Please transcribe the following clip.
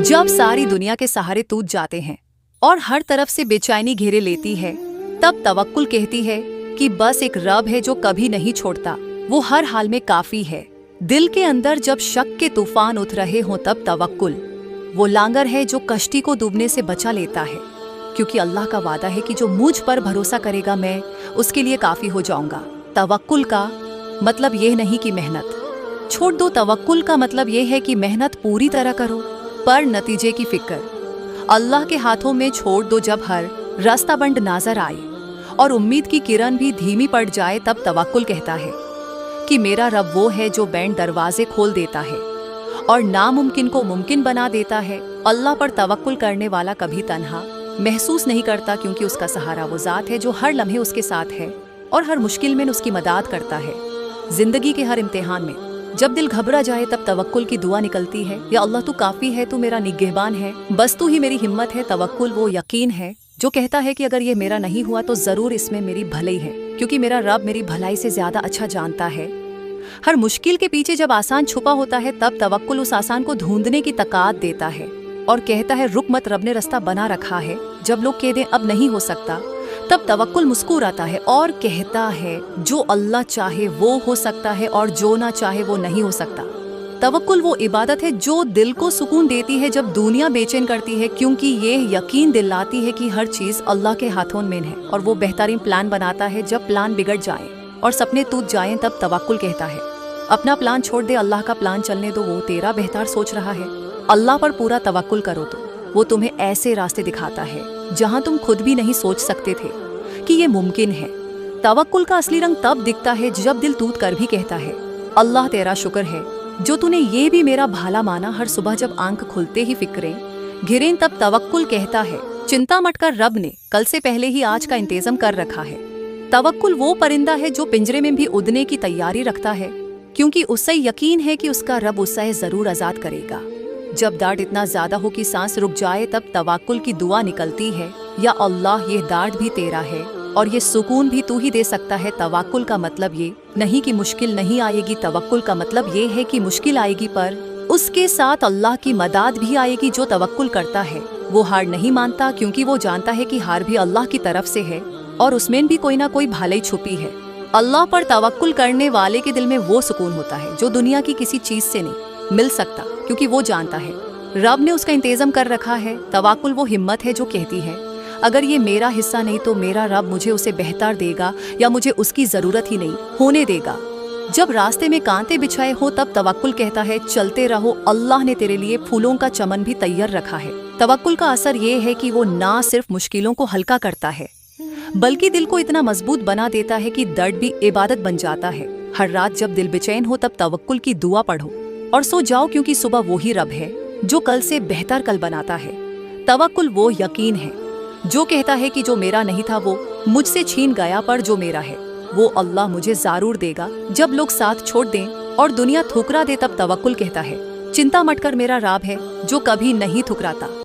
जब सारी दुनिया के सहारे टूट जाते हैं और हर तरफ से बेचैनी घेरे लेती है, तब तवक्कुल कहती है कि बस एक रब है जो कभी नहीं छोड़ता, वो हर हाल में काफी है। दिल के अंदर जब शक के तूफान उठ रहे हों, तब तवक्कुल वो लांगर है जो कश्ती को डूबने से बचा लेता है, क्योंकि अल्लाह का वादा है कि जो मुझ पर भरोसा करेगा मैं उसके लिए काफी हो जाऊंगा। तवक्कुल का मतलब ये नहीं कि मेहनत छोड़ दो, तवक्कुल का मतलब ये है कि मेहनत पूरी तरह करो पर नतीजे की फिक्र अल्लाह के हाथों में छोड़ दो। जब हर रास्ता बंद नजर आए और उम्मीद की किरण भी धीमी पड़ जाए, तब तवक्कुल कहता है कि मेरा रब वो है जो बैंड दरवाजे खोल देता है और नामुमकिन को मुमकिन बना देता है। अल्लाह पर तवक्कुल करने वाला कभी तन्हा महसूस नहीं करता, क्योंकि उसका सहारा वो ज़ात है जो हर लम्हे उसके साथ है और हर मुश्किल में उसकी मदद करता है। जिंदगी के हर इम्तिहान में जब दिल घबरा जाए, तब तवक्कुल की दुआ निकलती है, या अल्लाह तू काफ़ी है, तू मेरा निगहबान है, बस तू ही मेरी हिम्मत है। तवक्कुल वो यकीन है जो कहता है कि अगर ये मेरा नहीं हुआ तो ज़रूर इसमें मेरी भलाई है, क्योंकि मेरा रब मेरी भलाई से ज़्यादा अच्छा जानता है। हर मुश्किल के पीछे जब आसान छुपा होता है, तब तवक्कुल उस आसान को ढूंढने की ताकत देता है और कहता है रुक मत, रब ने रास्ता बना रखा है। जब लोग कह दें अब नहीं हो सकता, तब तवक्कुल मुस्कुराता है और कहता है जो अल्लाह चाहे वो हो सकता है और जो ना चाहे वो नहीं हो सकता। तवक्कुल वो इबादत है जो दिल को सुकून देती है जब दुनिया बेचैन करती है, क्योंकि ये यकीन दिलाती है कि हर चीज़ अल्लाह के हाथों में है और वो बेहतरीन प्लान बनाता है। जब प्लान बिगड़ जाए और सपने टूट जाएं, तब तवक्कुल कहता है अपना प्लान छोड़ दे, अल्लाह का प्लान चलने दो, वो तेरा बेहतर सोच रहा है। अल्लाह पर पूरा तवक्कुल करो तो वो तुम्हें ऐसे रास्ते दिखाता है जहां तुम खुद भी नहीं सोच सकते थे कि ये मुमकिन है। तवक्कुल का असली रंग तब दिखता है जब दिल टूट कर भी कहता है अल्लाह तेरा शुक्र है जो तूने ये भी मेरा भला माना। हर सुबह जब आंख खुलते ही फिक्रें घिरें, तब तवक्कुल कहता है चिंता मत कर, रब ने कल से पहले ही आज का इंतजाम कर रखा है। तवक्कुल वो परिंदा है जो पिंजरे में भी उड़ने की तैयारी रखता है, क्योंकि उससे यकीन है कि उसका रब उसे जरूर आजाद करेगा। जब दर्द इतना ज्यादा हो कि सांस रुक जाए, तब तवक्कुल की दुआ निकलती है या अल्लाह ये दर्द भी तेरा है और ये सुकून भी तू ही दे सकता है। तवक्कुल का मतलब ये नहीं कि मुश्किल नहीं आएगी, तवक्कुल का मतलब ये है कि मुश्किल आएगी पर उसके साथ अल्लाह की मदद भी आएगी। जो तवक्कुल करता है वो हार नहीं मानता, क्योंकि वो जानता है कि हार भी अल्लाह की तरफ से है और उसमें भी कोई ना कोई भलाई छुपी है। अल्लाह पर तवक्कुल करने वाले के दिल में वो सुकून होता है जो दुनिया की किसी चीज से नहीं मिल सकता, क्योंकि वो जानता है रब ने उसका इंतजाम कर रखा है। तवक्कुल वो हिम्मत है जो कहती है अगर ये मेरा हिस्सा नहीं तो मेरा रब मुझे उसे बेहतर देगा या मुझे उसकी जरूरत ही नहीं होने देगा। जब रास्ते में कांटे बिछाए हो, तब तवक्कुल कहता है चलते रहो, अल्लाह ने तेरे लिए फूलों का चमन भी तैयार रखा है। तवक्कुल का असर ये है कि वो ना सिर्फ मुश्किलों को हल्का करता है बल्कि दिल को इतना मजबूत बना देता है कि दर्द भी इबादत बन जाता है। हर रात जब दिल बेचैन हो, तब तवक्कुल की दुआ पढ़ो और सो जाओ, क्योंकि सुबह वही रब है जो कल से बेहतर कल बनाता है। तवक्कुल वो यकीन है जो कहता है कि जो मेरा नहीं था वो मुझसे छीन गया, पर जो मेरा है वो अल्लाह मुझे जरूर देगा। जब लोग साथ छोड़ दें और दुनिया ठुकरा दे, तब तवक्कुल कहता है चिंता मत कर, मेरा रब है जो कभी नहीं ठुकराता।